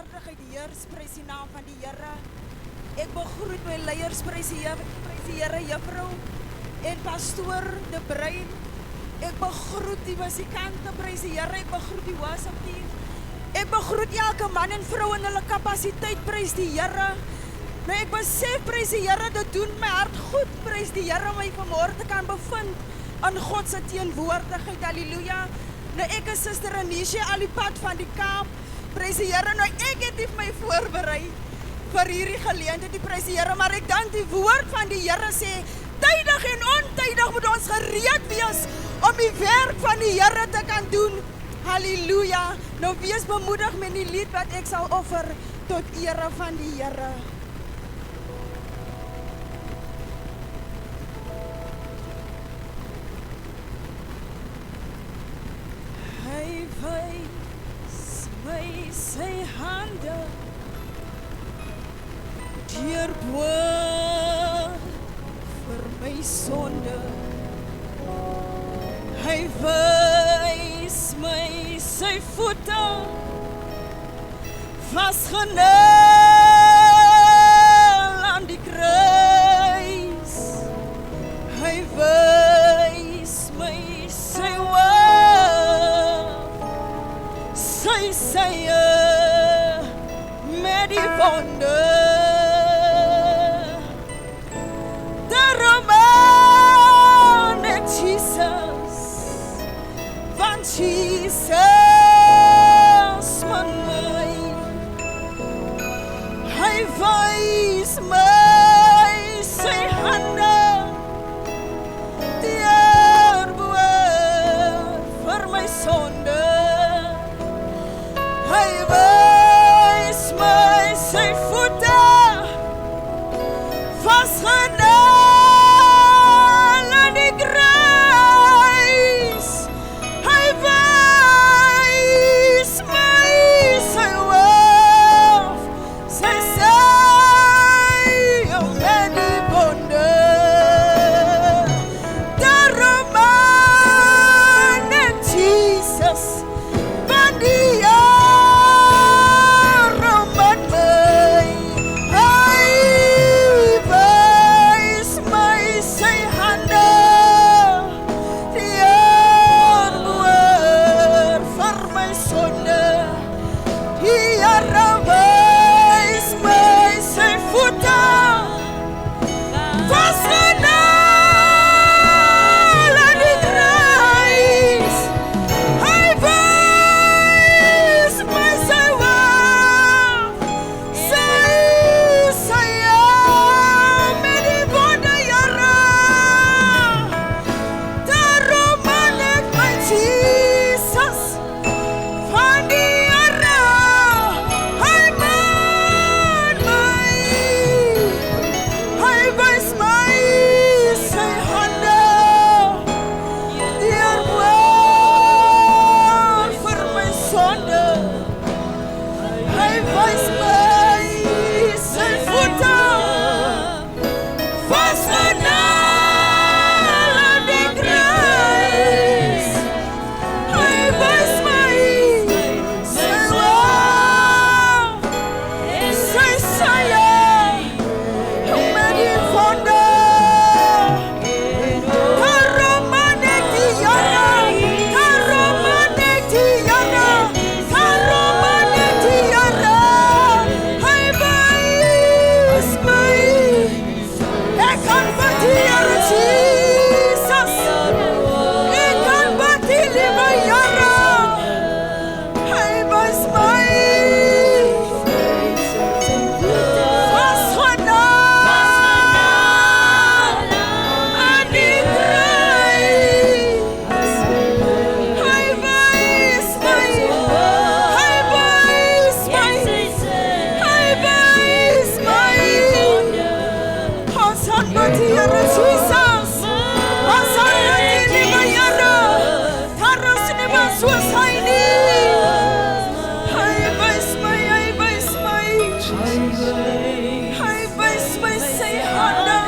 teenwoordigheid, Heer, prys die naam van die Here. Ek begroet my leiers, prys die Here, juffrou en pastoor De Bruin. Ek begroet die musikante, prys die Here, ek begroet die worship team. Ek begroet elke man en vrou in hulle kapasiteit, prys die Here. Nou ek besef, prys die Here, dit doen my hart goed, prys die Here, om my vanmôre te kan bevind in God se teenwoordigheid, halleluja. Nou ek is Suster Anisha al die pad van die Kaap, prys die Here. Nou ek het nie my voorberei vir hierdie geleentheid, prys die Here, maar ek dank die woord van die Here sê, tydig en ontydig moet ons gereed wees om die werk van die Here te kan doen. Halleluja. Nou wees bemoedig met die lied wat ek sal offer tot ere van die Here. Hy wys my sy hande deurboor vir my sonde. Hy wys my sy voete vasgenaal aan die kruis. Hy wys my sy woord, sy sye met die wonde. Daarom aan ek Jesus, want Jesus man my. Hy wys my sy hande deurboor vir my sonde. Hy wys my sy voete vasgenaal aan die kruis. Hy wys my sy woord, sy sye met die wonde. Daarom aan ek Jesus, want die Here met my. Hy wys my sy hande deurboor vir my sonde. Die Here wys my sy voete vasgenaal aan die kruis. Hy wys my sy woord, sy sye met die wonde, Here. Daarom aan ek my Jesus van die Here. Hy maan my, hy wys my sy hande deurboor vir my sonde. Hy wys my sy voete vasgenaal aan die kruis. Hy wys my sy woord, sy sye met die wonde. Daarom aan ek die Here, daarom aan ek die Here, daarom aan ek die Here. Hy wys my, ek kan wat die Here Jesus, ek kan wat die liewe Here. Hy wys my vasgenaal aan die kruis. Hy wys my, hy wys my, hy wys my. Ons aanbid die Here Jesus, ons aanbid die liewe Here. Daar is niemand soos hy nie. Hy wys my, hy wys my, hy wys my sy hande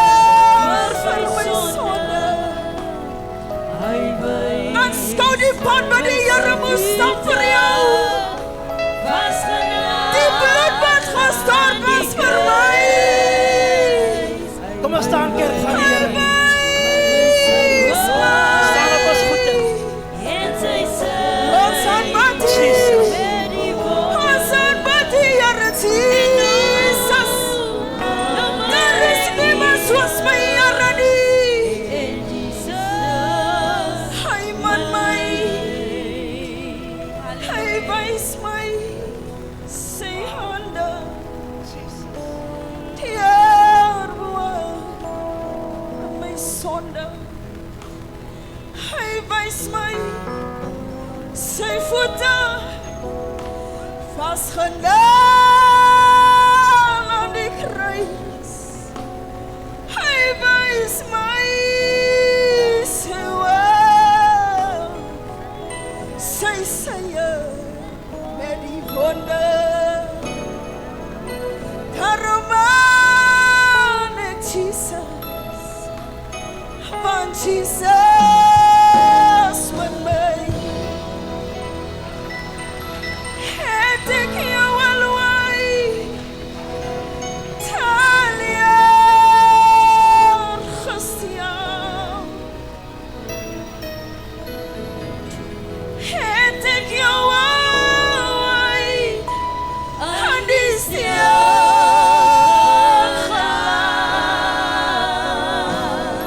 deurboor vir my sonde. Aanskou die pad wat die Here staan vir jou. Die bloed wat gestort was vir my. Kom ons staan kerk van die Here. Wys my. Staan op ons voete. Ons aanbid U. Jesus. Ons aanbid U, Here Jesus. Daar is niemand soos my Here nie. Hy man my. Hy wys my sy hande. Die herwoord my sonde. Hy wys my sy voete vasgenagel aan die kruis. Hy wys my sy wil, sy sye met die wonde. Daarom aan ek Jesus, want Jesus met my. Het ek jou alwaai, taljaar gesteel. Het ek jou alwaai, aan die steel gelaat.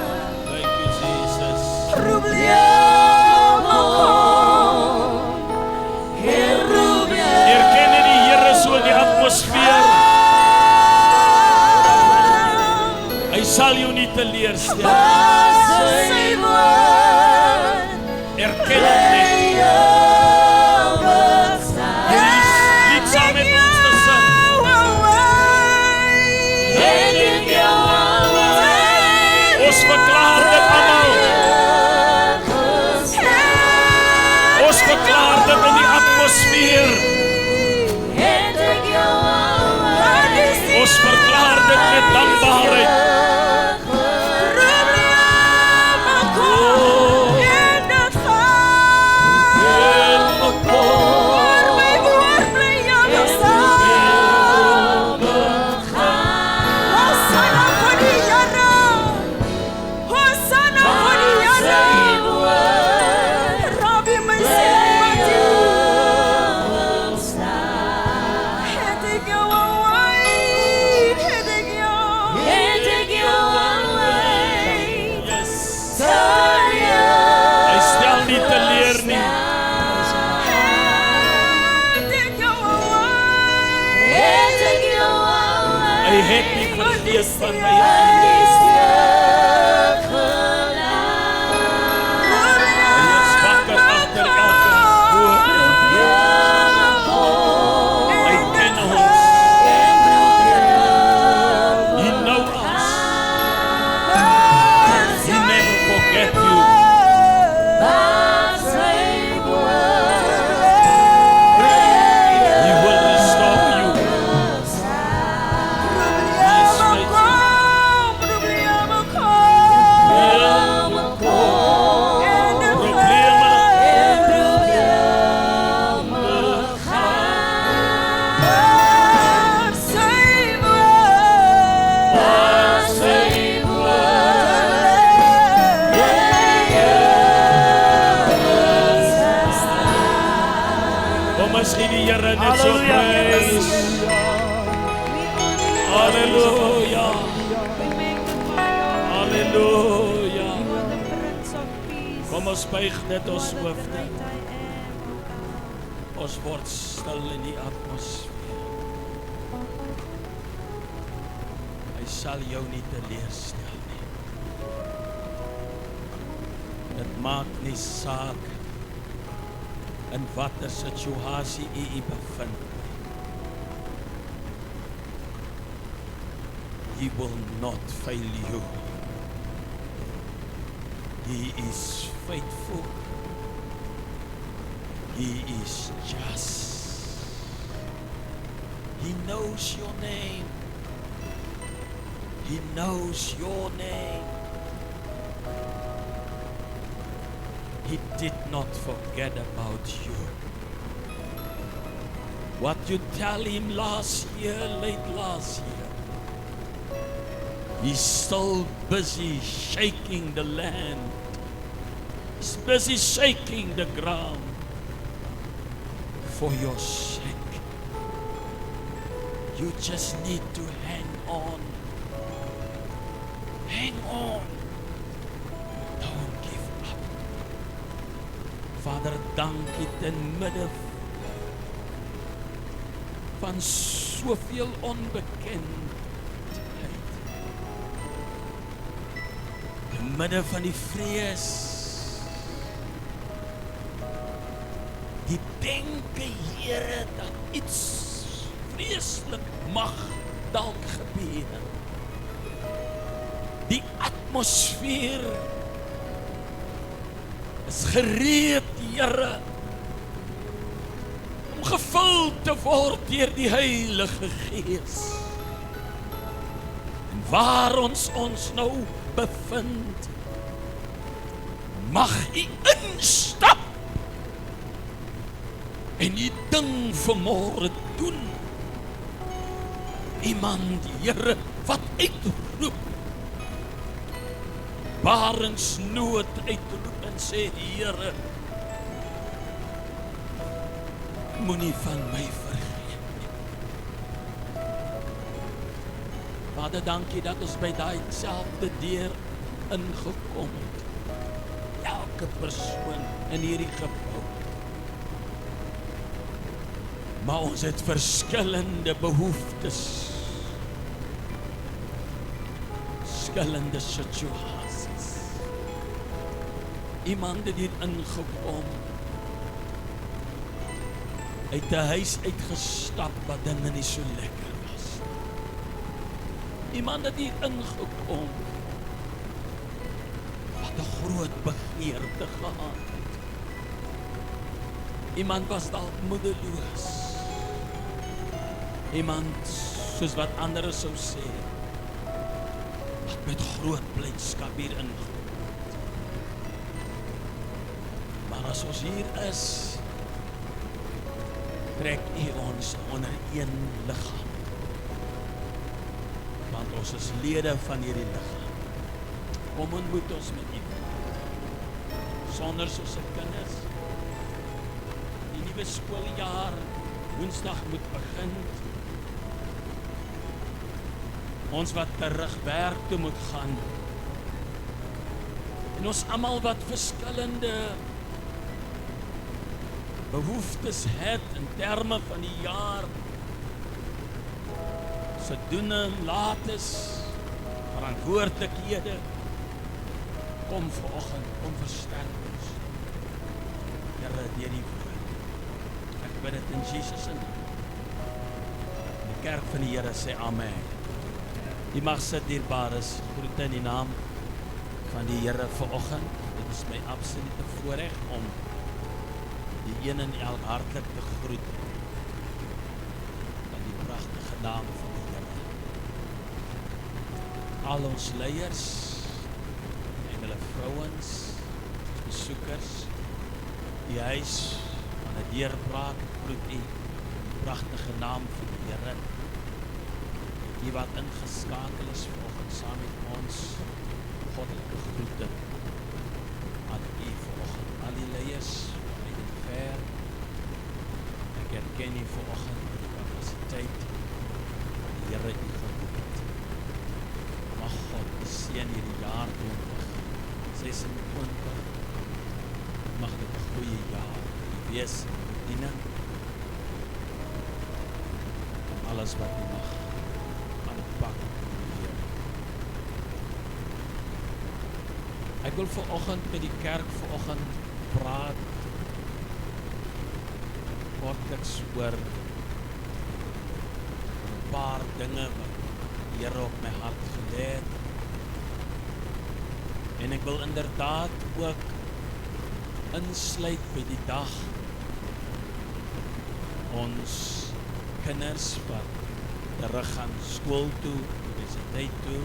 Thank you, Jesus. Probleme kom, Erken die Here so in die atmosfeer. Hy sal jou nie teleurstel. sy woord, Erken hom net. Lied saam met ons gesing. Ons verklaar dit almal. Ons verklaar dit in die atmosfeer. Ons verklaar dit met dankbaarheid. Hy stel nie teleur nie. Hy het nie vergeet van my. Hy is wakker agter elke woord. Hy ken ons. He know us. He never forget you. He will restore you. Kom ons gee die Here net so prys. Halleluja. Halleluja. Kom ons buig net ons hoofde. Ons word stil in die atmosfeer. Hy sal jou nie teleurstel nie. Dit maak nie saak in watter situasie u bevind. He will not fail you. He is faithful. He is just. He knows your name. He knows your name. He did not forget about you. What you tell him late last year, he's still busy shaking the land. He's busy shaking the ground for your sake. You just need to hang on. Hang on. Don't give up. Vader, dankie ten midde van soveel onbekendheid. Te midde van die vrees. Die denke, Here, dat iets vreeslik mag dalk gebeur. Die atmosfeer is gereed, Here, om gevul te word deur die Heilige Gees. En waar ons nou bevind, mag U instap en die ding vanmôre doen. Iemand, Here, wat uitroep, barensnood uitroep en sê, Here, moenie van my vergeet nie. Vader, dankie dat ons by daai selfde deur ingekom het. Elke persoon in hierdie gebou. Maar ons het verskillende behoeftes. Verskillende situasies. Iemand het hier ingekom, uit 'n huis uitgestap wat dinge nie so lekker was. Iemand het hier ingekom, wat 'n groot begeerte gehad het. Iemand was dalk moedeloos. Iemand, soos wat ander sou sê, wat met groot blydskap hier ingekom het. Maar as ons hier is, trek U ons onder een liggaam. Want ons is lede van hierdie liggaam. Kom ontmoet ons met U. Sonder soos se kinders. Die nuwe skooljaar Woensdag moet begin. Ons wat terug werk toe moet gaan. En ons almal wat verskillende behoeftes het in terme van die jaar. Se doen en lates, verantwoordelikhede. Kom vanoggend, kom versterk ons. Here, deur die woord. Ek bid dit in Jesus se naam. Die kerk van die Here sê amen. Die mag sit dierbares, groete in die naam van die Here vanoggend. Dit is my absolute voorreg om die een en elk hartlik te groet in die pragtige naam van die Here. Al ons leiers en hulle vrouens, besoekers, die huis van 'n deurbraak, groet U in die pragtige naam van die Here. Die wat ingeskakel is vanoggend saam met ons, goddelike groete aan U vanoggend, al die leiers. Ek herken U vanoggend met die kapasiteit van die Here U geroep het. Mag God seën hierdie jaar 2026. Mag dit 'n goeie jaar wees in bediening. Alles wat U mag aanpak. Ek wil vanoggend met die kerk vanoggend praat kortliks oor 'n paar dinge wat die Here op my hart gelê het. En ek wil inderdaad ook insluit by die dag ons kinders wat terug gaan skool toe, universiteit toe.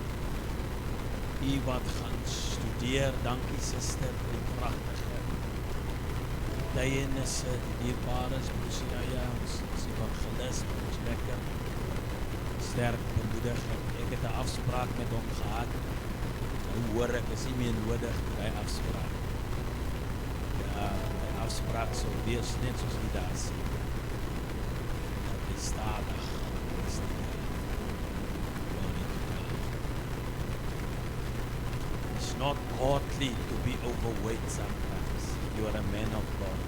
U wat gaan studeer, dankie suster vir die pragtige getuienisse, die dierbares, Lucia, ons evangelis, ons lekker, sterk bemoedig. Ek het 'n afspraak met hom gehad. Nou hoor ek, is nie meer nodig, die afspraak. Ja, die afspraak sal wees, net soos die daar sê. Dat hy stadig is die Here. Glory to God. It's not godly to be overweight sometimes. You are a man of God.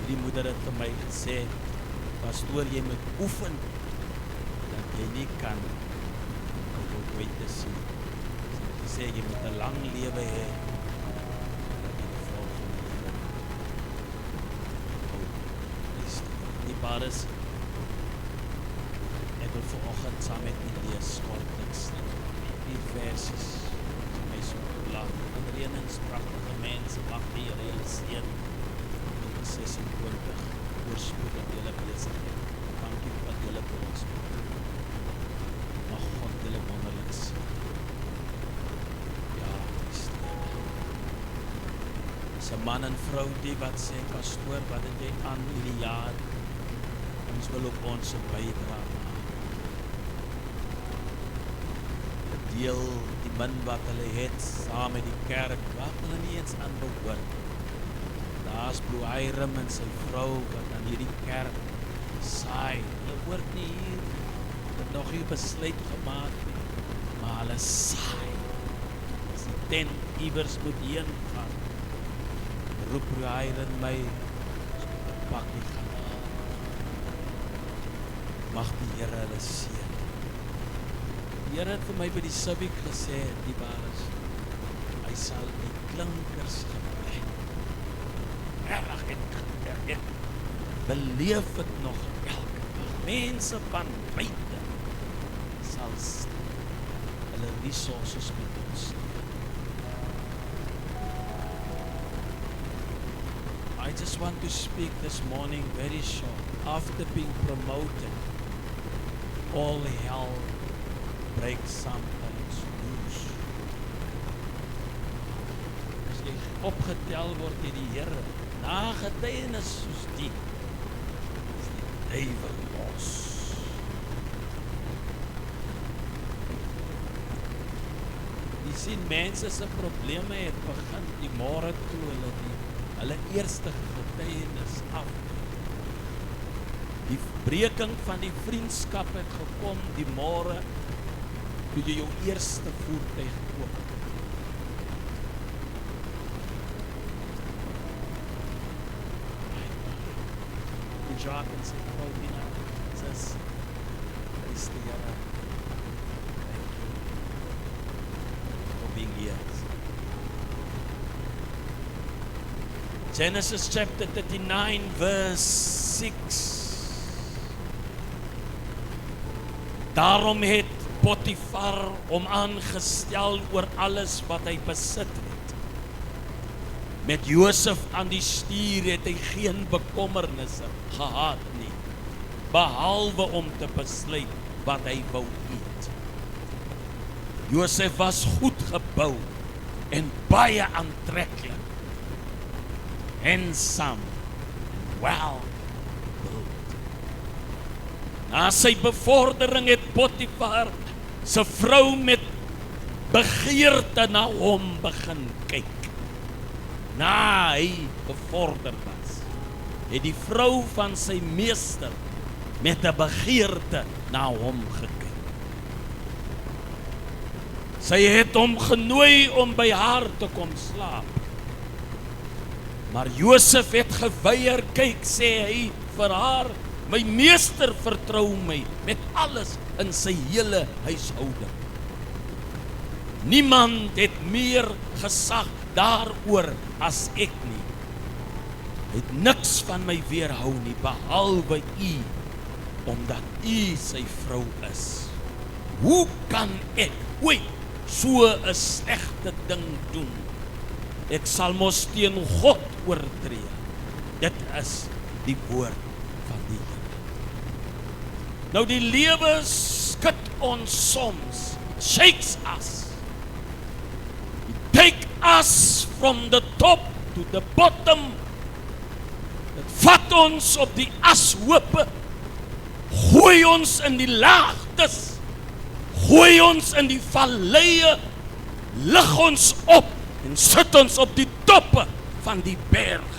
Die moeder het vir my gesê, pastoor, jy moet oefen, dat jy nie kan overweight te sien. Sy sê, jy moet 'n lang lewe hê, dat jy die volgende lewe die bares, ek wil vanoggend saam met u lees, kortliks, die versies, my so lang, ondereenings, prachtige mense, mag die Here julle seën, 26, oorspoed dat julle besig het. Dankie vir wat julle vir ons doen. Mag God julle wonderlik sien. Ja, dis die Here. Dis 'n man en vrou die wat sê, pastoor, wat het jy aan hierdie jaar? Ons wil op ons bydra maak. Deel die min wat hulle het saam met die kerk, wat hulle nie eens aan behoort. Daar's Broer Hiram en sy vrou wat aan hierdie kerk saai. Hulle hoort nie hier, het nog nie besluit gemaak nie, maar hulle saai. As die tent iewers moet heen gaan, roep Broer Hiram my, ons moet 'n pakkie gaan haal. Mag die Here hulle seën. Die Here het vir my by die Civic gesê, die bares, hy sal die klinkers gebruik. Erg en beleef het nog elke dag. Mense van buite sal hulle resources met ons. I just want to speak this morning very short. After being promoted, all hell breaks sometimes loose. As jy opgetel word deur die Here, na getuienis soos die, is die duiwel los. Jy sien, mense se probleme het begin die môre toe hulle eerste getuienis af. Die breking van die vriendskap het gekom die môre toe jy jou eerste voertuig koop. Jacques en sy vrou Dina, sis, prys die Here. Thank you for being here. Genesis chapter 39 verse 6. Daarom het Potifar hom aangestel oor alles wat hy besit het. Met Josef aan die stuur het hy geen bekommernisse gehad nie, behalwe om te besluit wat hy wou eet. Josef was goed gebou en baie aantreklik, handsome, well built. Na sy bevordering het Potifar se vrou met begeerte na hom begin kyk. Na hy bevorder was, het die vrou van sy meester met 'n begeerte na hom gekyk. Sy het hom genooi om by haar te kom slaap. Maar Josef het geweier. Kyk, sê hy vir haar, my meester vertrou my met alles in sy hele huishouding. Niemand het meer gesag daaroor as ek nie. Hy het niks van my weerhou nie, behalwe u, omdat u sy vrou is. Hoe kan ek ooit so 'n slegte ding doen? Ek sal mos teen God oortree. Dit is die woord van die Here. Nou die lewe skud ons soms, shakes us. Take us from the top to the bottom. Dit vat ons op die ashoope, gooi ons in die laagtes, gooi ons in die valleie, lig ons op en sit ons op die toppe van die berg.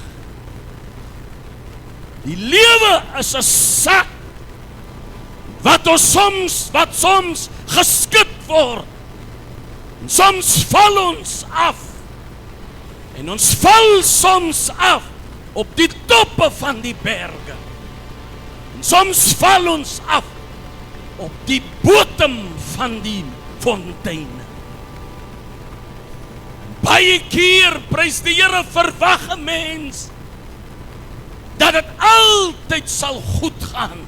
Die lewe is 'n sak wat soms geskit word. En soms val ons af. En ons val soms af op die toppe van die berge. En soms val ons af op die bodem van die fonteine. Baie keer, prys die Here, verwag 'n mens dat dit altyd sal goed gaan.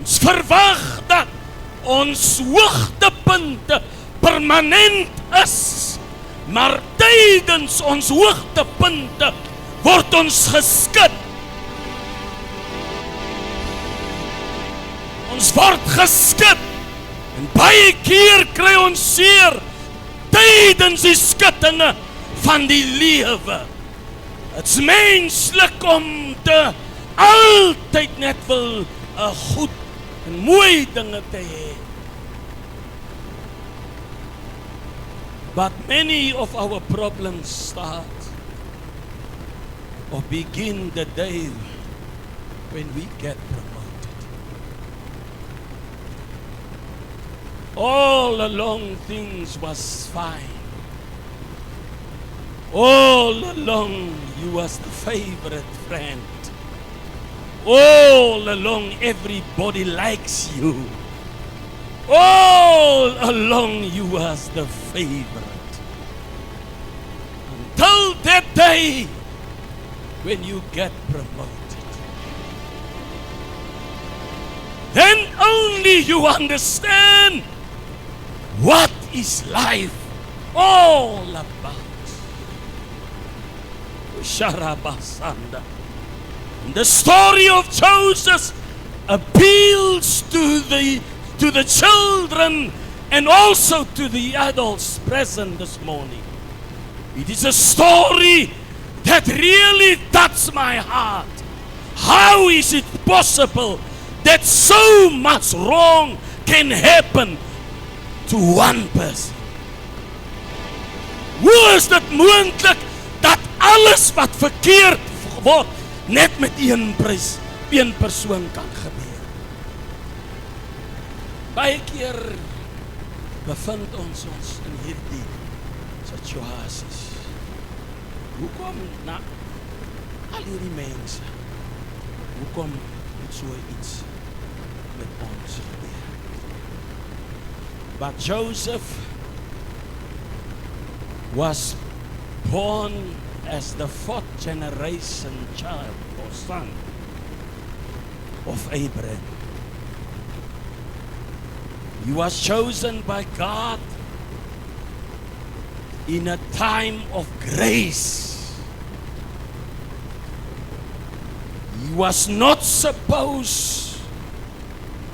Ons verwag dat ons hoogtepunte permanent is, maar tydens ons hoogtepunte word ons geskit. Ons word geskit en baie keer kry ons seer tydens die skittinge van die lewe. Dit's menslik om te altyd net wil 'n goed en mooi dinge te hê. But many of our problems start or begin the day when we get promoted. All along things was fine. All along you was the favorite friend. All along everybody likes you. All along you was the favorite. Until that day when you get promoted. Then only you understand what is life all about. Sharabasanda. The story of Joseph appeals to the children and also to the adults present this morning. It is a story that really touched my heart. How is it possible that so much wrong can happen to one person? Hoe is dit moontlik dat alles wat verkeerd word net met een persoon kan gebeur? Baie keer bevind ons in hierdie situasies. Hoekom na al hierdie mense? Hoekom het so iets met ons gebeur? But Joseph was born as the 4th generation child or son of Abraham. He was chosen by God in a time of grace. He was not supposed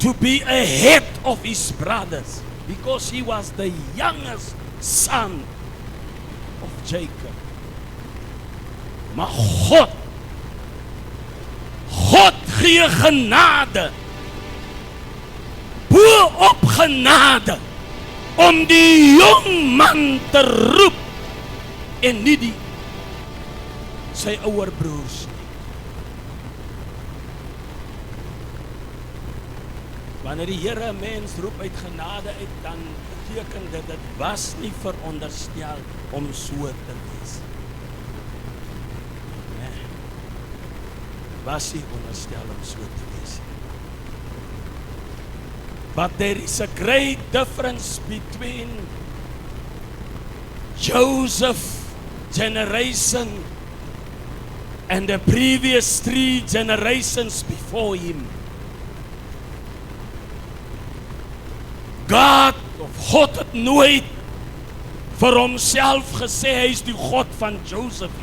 to be ahead of his brothers because he was the youngest son of Jacob. Maar God gee genade, bo-op genade, om die jong man te roep en nie sy ouer broers nie. Wanneer die Here 'n mens roep uit genade uit, dan beteken dit was nie veronderstel om so te wees. Was hy onderstel om so te wees. But there is a great difference between Joseph's generation and the previous 3 generations before him. God het nooit vir homself gesê hy is die God van Joseph,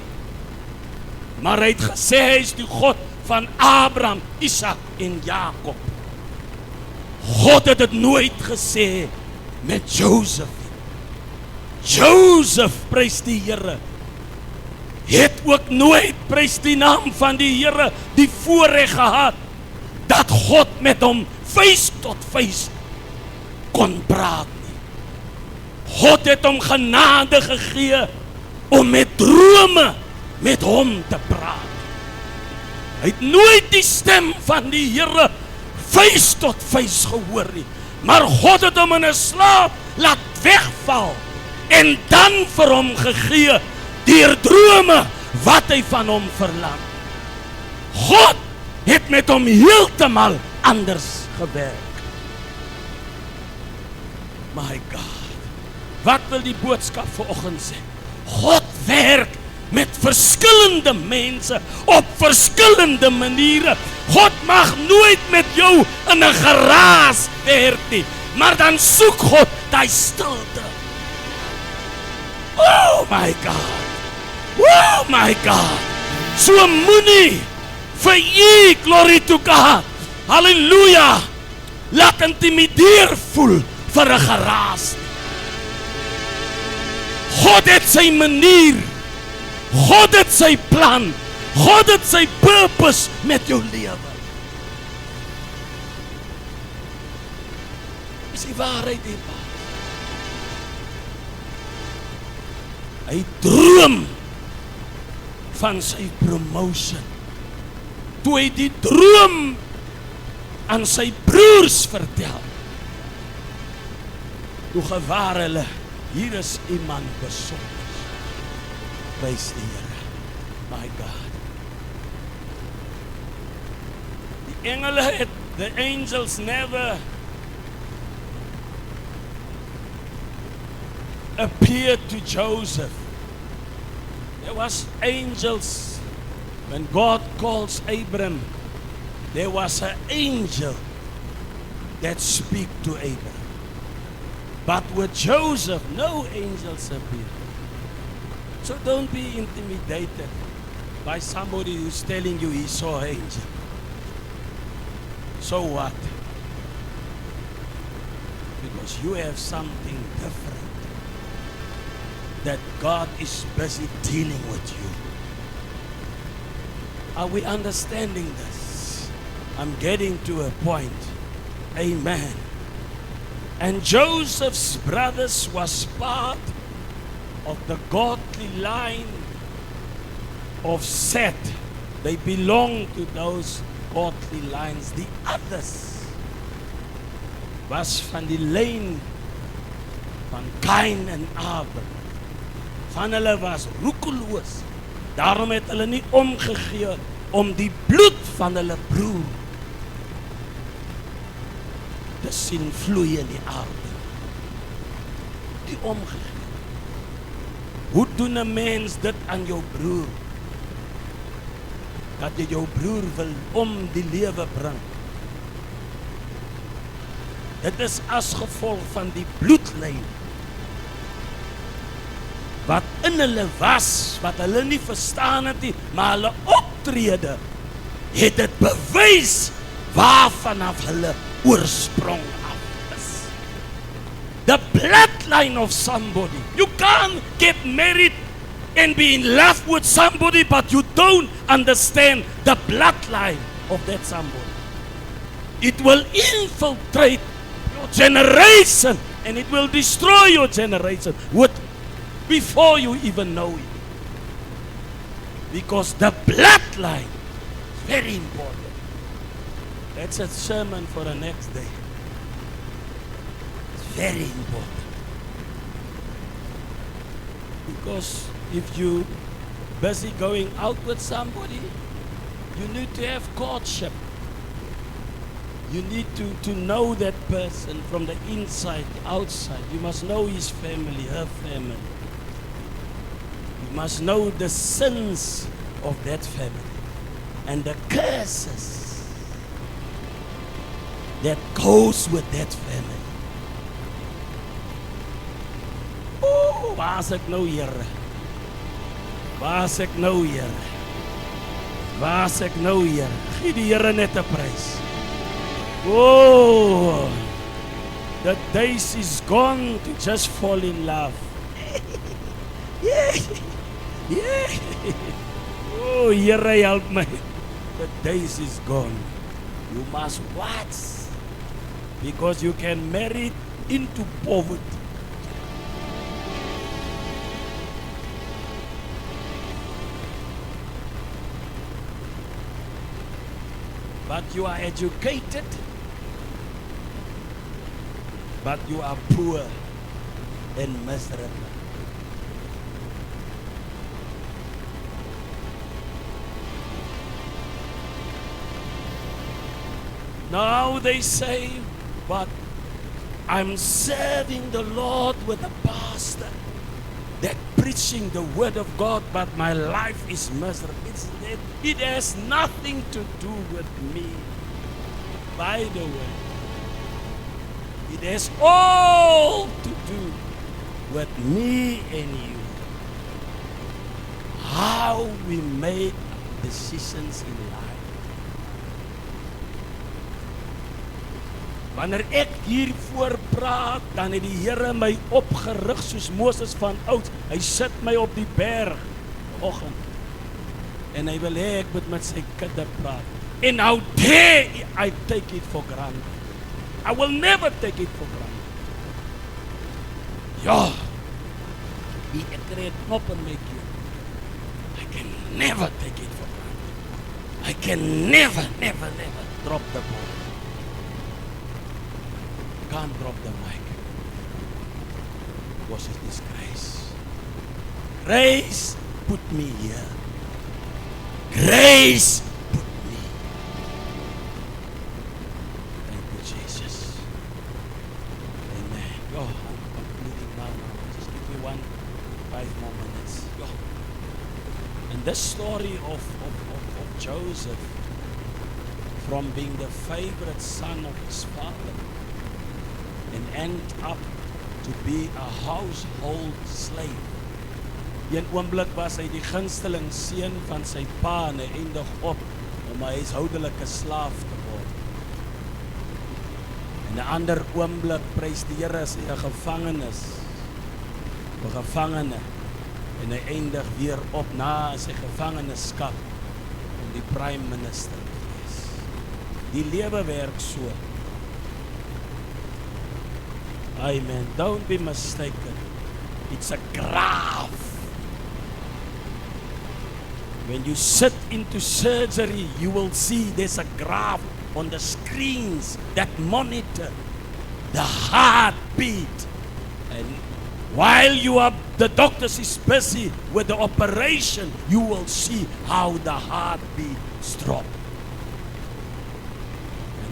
maar hy het gesê hy is die God van Abraham, Isaac en Jacob. God het dit nooit gesê met Joseph. Joseph, prys die Here, het ook nooit, prys die naam van die Here, die voorreg gehad dat God met hom face tot face kon praat nie. God het hom genade gegee om met drome met hom te praat. Hy het nooit die stem van die Here face tot face gehoor nie, maar God het hom in 'n slaap laat wegval en dan vir hom gegee deur drome wat hy van hom verlang. God het met hom heeltemal anders gewerk. My God, wat wil die boodskap vanoggend sê? God werk met verskillende mense op verskillende maniere. God mag nooit met jou in 'n geraas werk nie, maar dan soek God daai stilte. Oh my God. Oh my God. So moenie vir U, glory to God, halleluja, laat intimideer voel vir 'n geraas. God het sy manier, God het sy plan, God het sy purpose met jou lewe. Is die waarheid hiervan? Hy droom van sy promotion. Toe hy die droom aan sy broers vertel, toe gewaar hulle, hier is iemand besonder. Prys die Here. My God. Die engele het, the angels never appeared to Joseph. There was angels. When God calls Abram, there was an angel that speak to Abram. But with Joseph, no angels appeared. So don't be intimidated by somebody who's telling you he saw an angel. So what? Because you have something different that God is busy dealing with you. Are we understanding this? I'm getting to a point. Amen. And Joseph's brothers was part of the godly line of Seth. They belong to those godly lines. The others was van die lyn van Kain en Abel. Van hulle was roekeloos. Daarom het hulle nie omgegee om die bloed van hulle broer te sien vloei in die aarde. Die omgegee. Hoe doen 'n mens dit aan jou broer? Dat jy jou broer wil om die lewe bring. Dit is as gevolg van die bloedlyn wat in hulle was, wat hulle nie verstaan het nie, maar hulle optrede het dit bewys waarvan af hulle oorsprong af is. The bloodline of somebody. You can't get married and be in love with somebody, but you don't understand the bloodline of that somebody. It will infiltrate your generation and it will destroy your generation before you even know it. Because the bloodline is very important. That's a sermon for the next day. It's very important. Because if you busy going out with somebody, you need to have courtship. You need to know that person from the inside, outside. You must know his family, her family. You must know the sins of that family and the curses that goes with that family. Oh, waar is ek nou, Here? Waar is ek nou, Here? Waar is ek nou, Here? Gee die Here net 'n prys. Oh, the days is gone to just fall in love. Yeah, yeah. Oh, Here help my. The days is gone. You must watch. Because you can marry into poverty. But you are educated. But you are poor and miserable. Now they say, but I'm serving the Lord with a pastor that preaching the word of God, but my life is miserable. It has nothing to do with me. By the way, it has all to do with me and you. How we make decisions in life. Wanneer ek hiervoor praat, dan het die Here my opgerig soos Moses van oud. Hy sit my op die berg oggend. En hy wil hê ek moet met sy kudde praat. And how dare I take it for granted. I will never take it for granted. Ja, die ek kry 'n knop in my keel. I can never take it for granted. I can never drop the ball. Can't drop the mic because it is grace. Grace put me here. Grace put me. Thank you, Jesus. Amen. Oh, I'm concluding now. Just give me 5 more minutes. Oh. And this story of Joseph, from being the favorite son of his father, and end up to be a household slave. Een oomblik was hy die gunsteling seun van sy pa en hy eindig op om 'n huishoudelike slaaf te word. En 'n ander oomblik, prys die Here, as hy 'n gevangene, en hy eindig weer op na sy gevangenskap om die prime minister te wees. Die lewe werk so. Amen. Don't be mistaken. It's a graph. When you sit into surgery, you will see there's a graph on the screens that monitor the heartbeat. And while the doctors is busy with the operation, you will see how the heartbeats drop.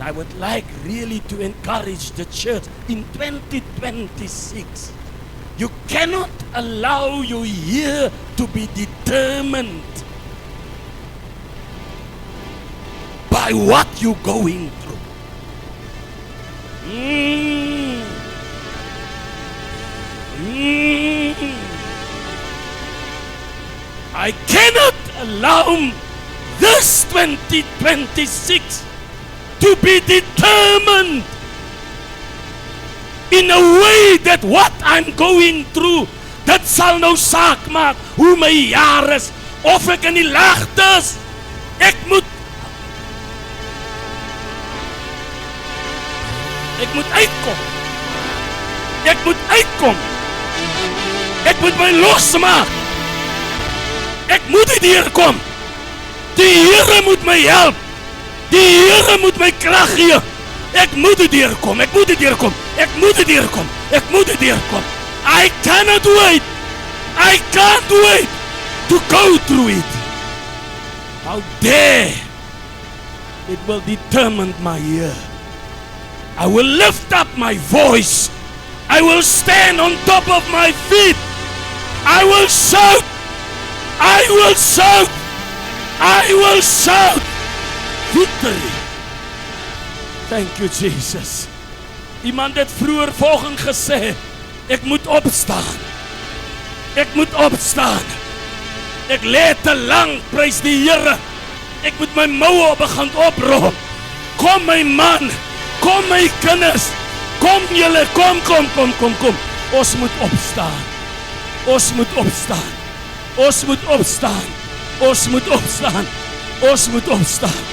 I would like really to encourage the church in 2026. You cannot allow your year to be determined by what you're going through. I cannot allow this 2026 to be determined in a way that what I'm going through, dit sal nou saak maak hoe my jaar is, of ek in die lagte is. Ek moet uitkom. Ek moet my losmaak. Ek moet deurkom. Die Here moet my help. Die Here moet my krag gee. Ek moet deurkom. I cannot wait. I can't wait to go through it. How dare it will determine my year. I will lift up my voice. I will stand on top of my feet. I will shout. Victory. Thank you, Jesus. Iemand het vroeër volgend gesê, ek moet opstaan. Ek lê te lank, prys die Here. Ek moet my moue begin oprol. Kom my man, kom my kinders. Kom julle, kom. Ons moet opstaan. Ons moet opstaan. Ons moet opstaan. Ons moet opstaan.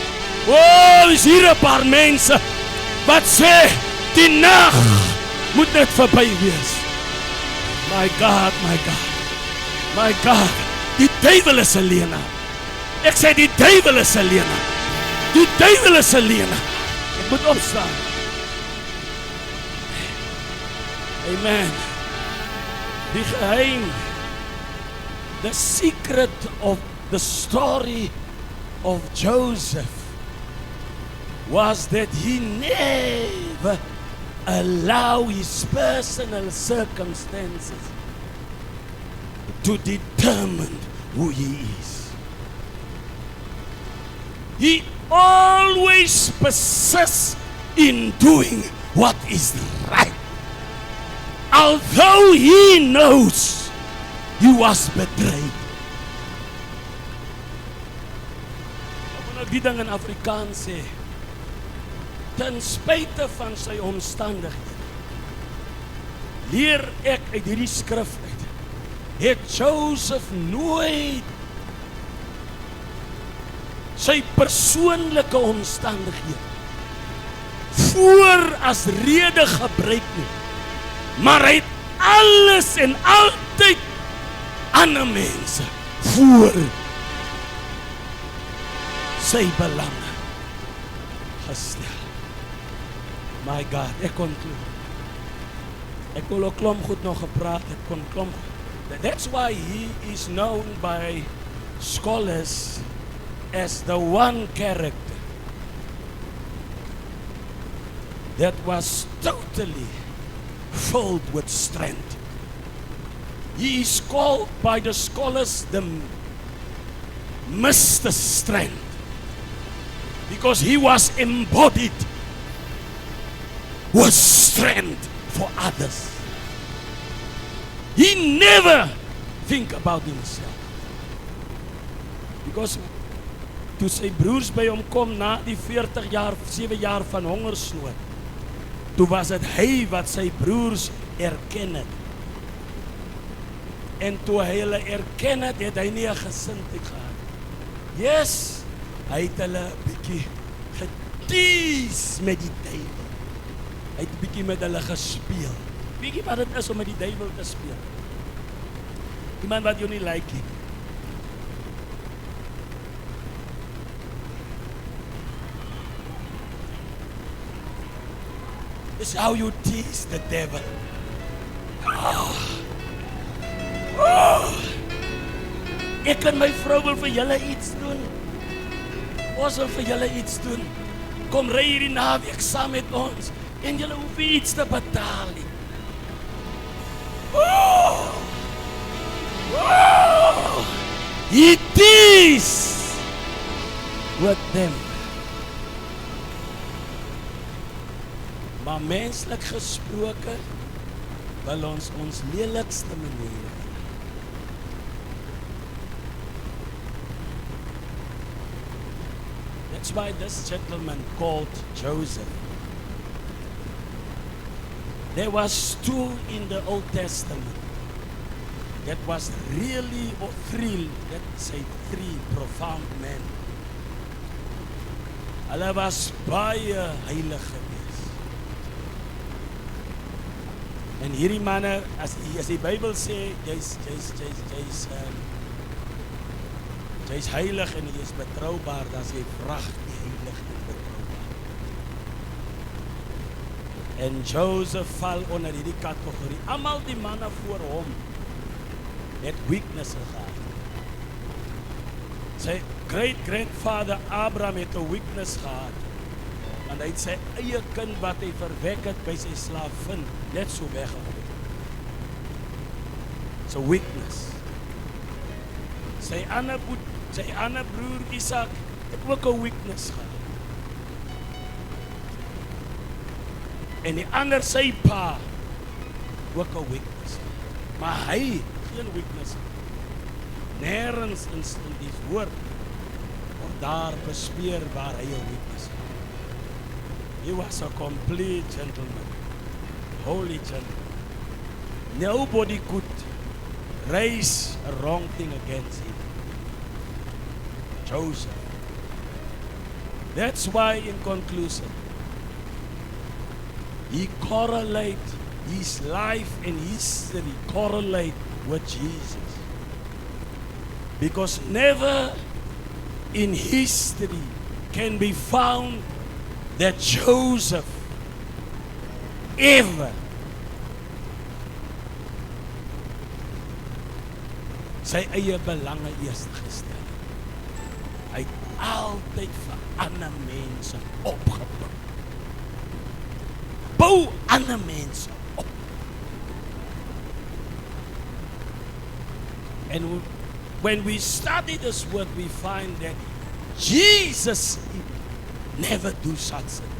Oh, is hier 'n paar mense wat sê die nag moet net verby wees. My God, my God. My God. Die duiwel is 'n leienaar. Ek sê die duiwel is 'n leienaar. Die duiwel is 'n leienaar. Ek moet opstaan. Amen. Die geheim, the secret of the story of Joseph was that he never allowed his personal circumstances to determine who he is. He always persists in doing what is right. Although he knows he was betrayed. Ek wil die ding in Afrikaans sê. Ten spyte van sy omstandighede, leer ek uit hierdie skrif uit, het Joseph nooit sy persoonlike omstandighede voor as rede gebruik nie, maar hy het alles en altyd ander mense voor sy belange gestel. My God, ek kon toe. Ek wil ook klomp goed nog gepraat, ek kon klomp. That's why he is known by scholars as the one character that was totally filled with strength. He is called by the scholars the Mr. Strength because he was embodied with strength for others. He never think about himself. Because toe sy broers by hom kom na die 7 jaar van hongersnood, toe was dit hy wat sy broers erken het. En toe hy hulle erken het, het hy nie 'n gesindheid gehad. Yes, hy het hulle 'n bietjie getease met die duiwel. Hy het 'n bietjie met hulle gespeel. Weet jy wat dit is om met die duiwel te speel? Iemand wat jou nie like nie. This is how you tease the devil. Ek en my vrou wil vir julle iets doen. Ons wil vir julle iets doen. Kom ry hierdie naweek saam met ons. En julle hoef nie iets te betaal nie. He teased with them. Maar menslik gesproke wil ons lelikste maniere. That's why this gentleman called Joseph. There was 2 in the Old Testament that was really, or 3, let's say 3 profound men. Hulle was baie heilig gewees. En hierdie manne, as die Bybel sê, jy's heilig en jy is betroubaar, dan is jy wragtig heilig en betroubaar. En Joseph val onder hierdie kategorie. Almal die manne voor hom het weaknesses gehad. Sy great-grandfather Abraham het 'n weakness gehad. Want hy het sy eie kind wat hy verwek het by sy slaafin net so weggegooi. So weakness. Sy ander broer Isak het ook 'n weakness gehad. En die ander sy pa ook 'n weakness. Maar hy geen weakness. Nergens in die woord word daar bespeer waar hy 'n weakness het. He was a complete gentleman. Holy gentleman. Nobody could raise a wrong thing against him. Joseph. That's why, in conclusion, he correlate his life and history correlate with Jesus. Because never in history can be found that Joseph ever sy eie belange eers gestel. Hy het altyd vir ander mense opgebou. Bou ander mense op. And when we study this word, we find that Jesus never do such a thing.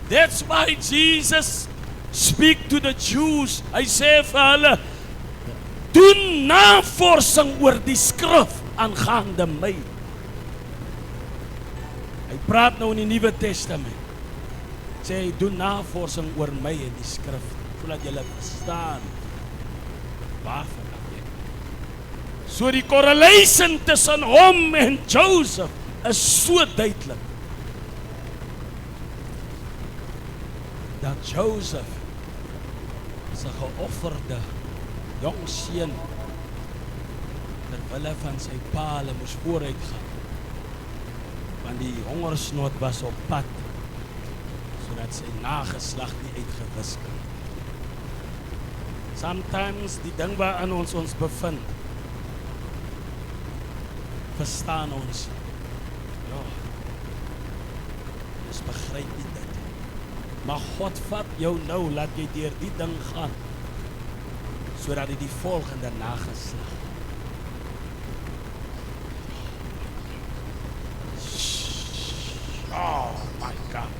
That's why Jesus speak to the Jews. Hy sê vir hulle, doen navorsing oor die skrif aangaande my. Hy praat nou in die Nuwe Testament. Sê hy doen navorsing oor my in die skrif, sodat julle verstaan waarvan ek denk. So die correlation tussen hom en Joseph is so duidelik. Dat Joseph is 'n geofferde jong seun terwille van sy pa, hulle moes vooruit gaan. Want die hongersnood was op pad, sodat sy nageslag nie uitgewis kan. Sometimes die ding waarin ons bevind, verstaan ons, ja, ons begryp nie dit. Maar God vat jou nou, laat jy deur die ding gaan, sodat jy die volgende nageslag. Oh my God.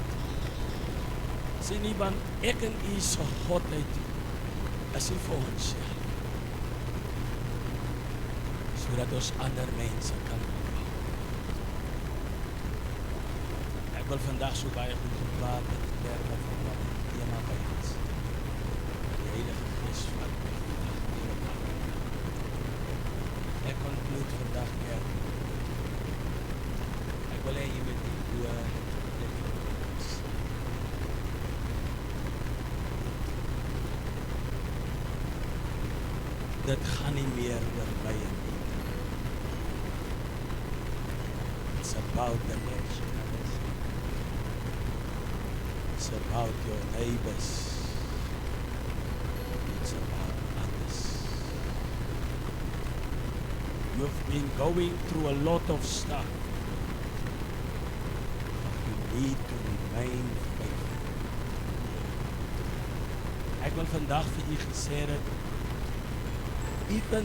Sien nie, want ek en u se Godheid is nie vir ons, sodat ons ander mense kan opbou. Ek wil vandag so baie goed gepraat in terme van wat die thema by ons. Die Heilige Gees wat my vandag deurmaak. Ek conclude vandag kerk. Ek wil hê jy met die oor dit gaan nie meer oor my en nie. It's about the next generation. It's about your neighbors. It's about others. You've been going through a lot of stuff. But you need to remain faithful. Ek wil vandag vir u gesê het, even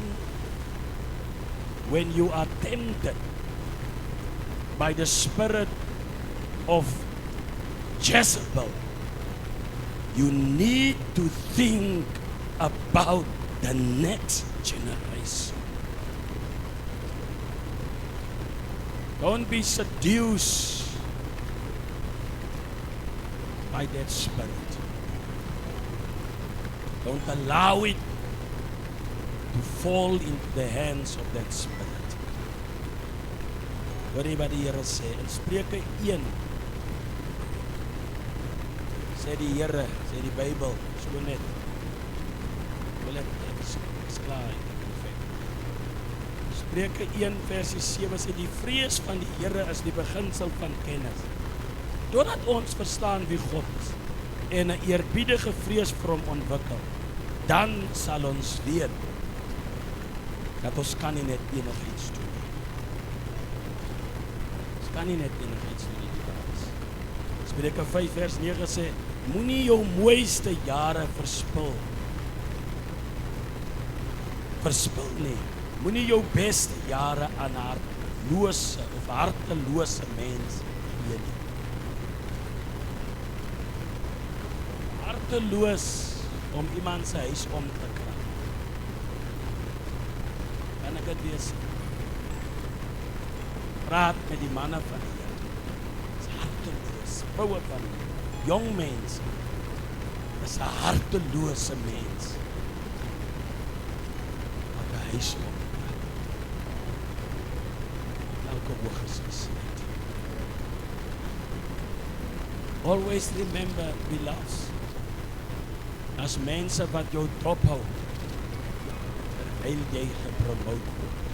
when you are tempted by the spirit of Jezebel, you need to think about the next generation. Don't be seduced by that spirit. Don't allow it to fall into the hands of that spirit. Hoor jy wat die Here sê? In Spreuke 1 sê die Here, sê die Bybel, so net. Wil ek is klaar. Spreuke 1 versie 7 sê die vrees van die Here is die beginsel van kennis. Totdat ons verstaan wie God is en 'n eerbiedige vrees vir hom ontwikkel, dan sal ons weet dat ons kan nie net enigiets doen. Ons kan nie net enigiets doen nie. Spreuke 5 vers 9 sê, moenie jou mooiste jare verspil. Verspil nie. Moenie jou beste jare aan hartelose of hartelose mense gee nie. Harteloos om iemand se huis om te kry. Kan ek dit wees? Praat met die manne van die Here. Dis harteloos. Vroue van die Here. Jong mense. Dis 'n hartelose mens. Wat 'n huis op. Elke oog is gesluit. Always remember, beloveds, as mense wat jou dophou, terwyl jy gepromoot word.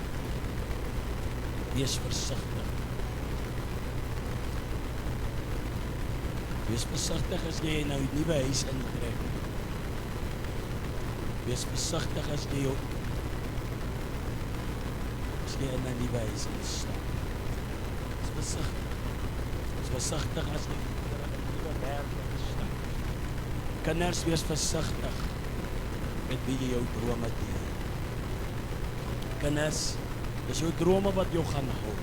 Wees versigtig. Wees versigtig as jy nou 'n nuwe huis intrek. Wees versigtig as jy in 'n nuwe huis instap. Wees versigtig. Wees versigtig as jy in 'n nuwe werk instap. Kinders, wees versigtig met wie jy jou drome deel. Kinders, dis jou drome wat jou gaan hou.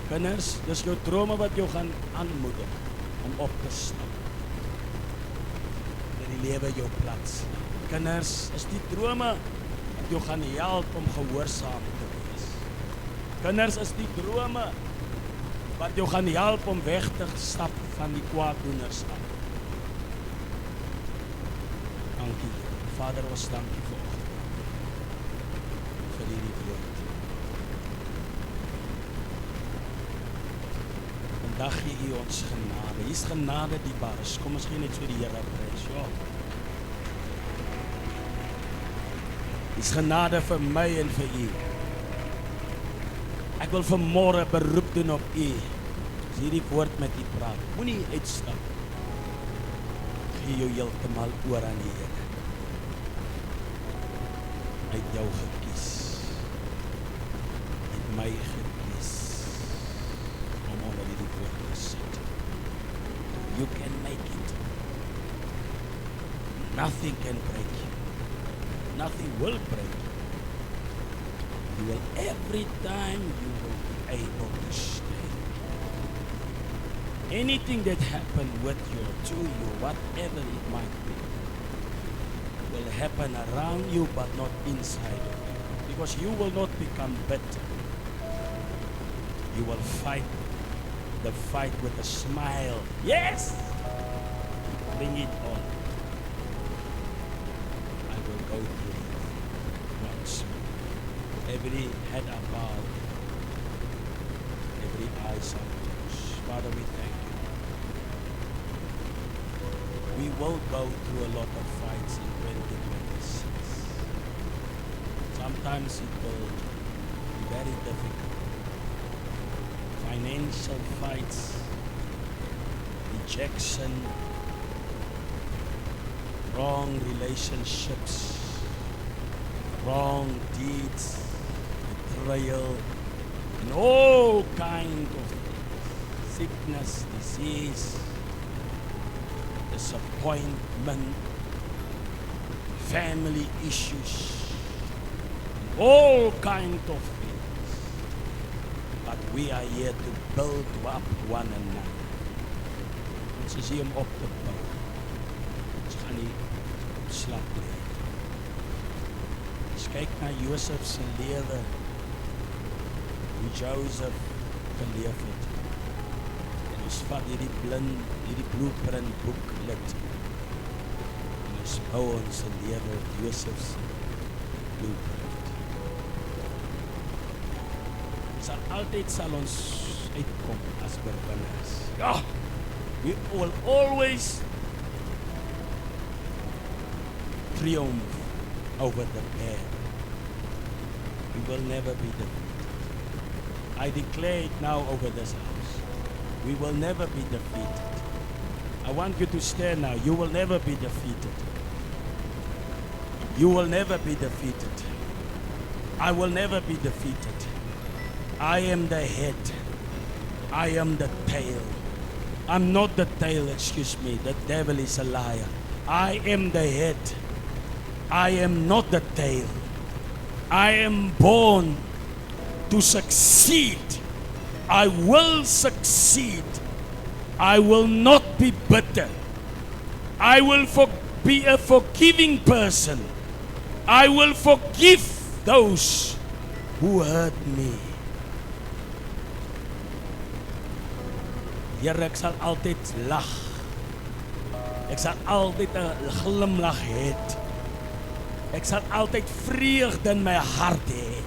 Kinders, dis jou drome wat jou gaan aanmoedig om op te stap. In die lewe jou plats. Kinders, is die drome wat jou gaan help om gehoorsaam te wees. Kinders, is die drome wat jou gaan help om weg te stap van die kwaaddoeners af. Dankie, Vader, ons dankie vir hierdie woord. Vandag gee U ons genade. Hier is genade die baas. Kom ons gee net vir die Here prys. Ja. Hier is genade vir my en vir U. Ek wil vanmôre beroep doen op U. As hierdie woord met U praat, moenie uitstap. Gee jou heeltemal oor aan die Here. Hy het jou gekies. Hy het my gekies om onder hierdie woord te sit. You can make it. Nothing can break you. Nothing will break you. You will every time you will be able to stay. Anything that happened with you, to you, whatever it might be, will happen around you but not inside of you. Because you will not become better. You will fight the fight with a smile. Yes! Bring it on. I will go through it once more. Every head bowed, every eye closed. Father, we thank you. We will go through a lot of fights in 2026. Sometimes it will be very difficult. Financial fights, rejection, wrong relationships, wrong deeds, betrayal, and all kinds of sickness, disease, disappointment, family issues, all kinds of things. But we are here to build up one another. Ons is hier om op te bou. Ons gaan nie slap lê. Ons kyk na Josef se lewe, hoe Joseph geleef het. En ons vat hierdie blueprint boek lid. En ons bou ons lewe op Josef se blueprint. Altyd sal ons uitkom as oorwinners. Ja, we will always triumph over the bad. We will never be defeated. I declare it now over this house. We will never be defeated. I want you to stand now. You will never be defeated. You will never be defeated. I will never be defeated. I am the head. I am the tail. I'm not the tail, excuse me. The devil is a liar. I am the head. I am not the tail. I am born to succeed. I will succeed. I will not be bitter. I will be a forgiving person. I will forgive those who hurt me. Here, ek sal altyd lag. Ek sal altyd 'n glimlag hê. Ek sal altyd vreugde in my hart hê.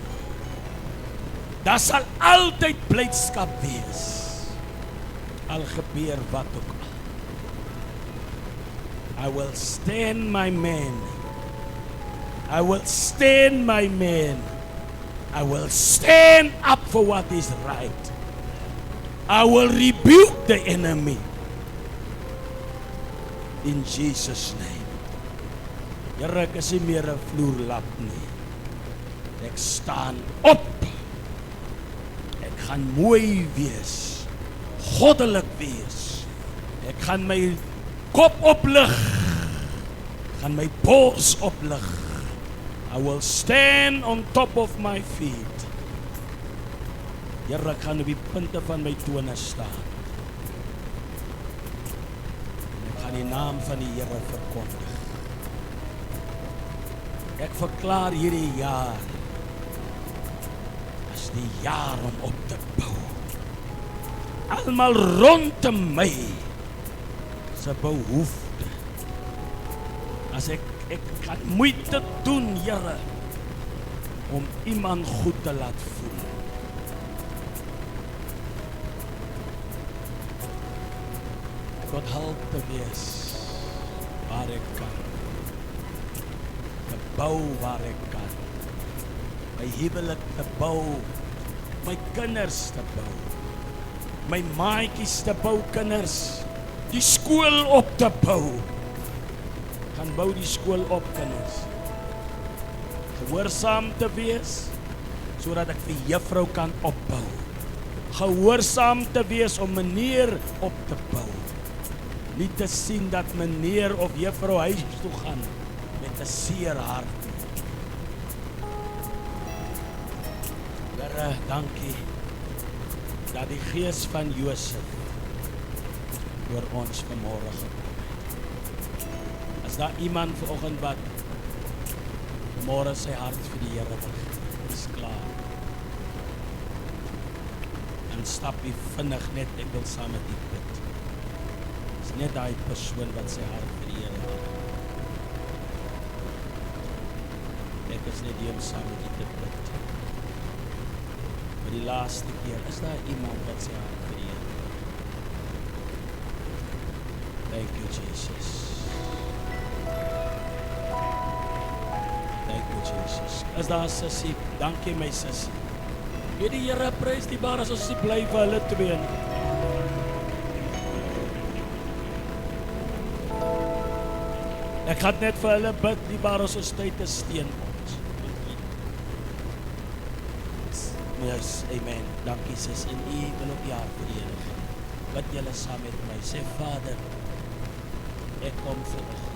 Daar sal altyd blydskap wees. Al gebeur wat ook al. I will stand my man. I will stand my man. I will stand up for what is right. I will rebuke the enemy. In Jesus' name. Here ek is nie meer 'n vloerlap nie. Ek staan op. Ek gaan mooi wees. Goddelik wees. Ek gaan my kop oplig. Ek gaan my bors oplig. I will stand on top of my feet. Here ek gaan op die punte van my tone staan. Ek gaan die naam van die Here verkondig. Ek verklaar hierdie jaar as die jaar om op te bou. Almal rondom my se behoefte. As ek kan moeite doen, Here, om iemand goed te laat voel. Ek wil hulp te wees waar ek kan. Te bou waar ek kan. My huwelik te bou. My kinders te bou. My maatjies te bou, kinders. Die skool op te bou. Gaan bou die skool op, kinders. Gehoorsaam te wees, sodat ek vir juffrou kan opbou. Gehoorsaam te wees om meneer op te bou. Nie te sien dat meneer of juffrou huis toe gaan met 'n seer hart. Here, dankie dat die gees van Josef oor ons vanmôre gekom het. As daar iemand vanoggend wat môre sy hart vir die Here wil gee, is klaar. En stap jy vinnig net, ek wil saam met u bid. Is net daai persoon wat sy hart vir die Here wil. Ek is net hier om saam met u te bid. Vir die laaste keer, is daar iemand wat sy hart vir die Here wil? Thank you, Jesus. Thank you, Jesus. Is daar sussie? Dankie my sussie. Weet die Here prys die baar as ons nie bly vir hulle twee nie. Ek gaan net vir hulle bid, die baar as ons tyd te steen ons. Yes, amen. Dankie sis. En u wil ook ja vir die Here. Bid julle saam met my. Sê Vader, ek kom vir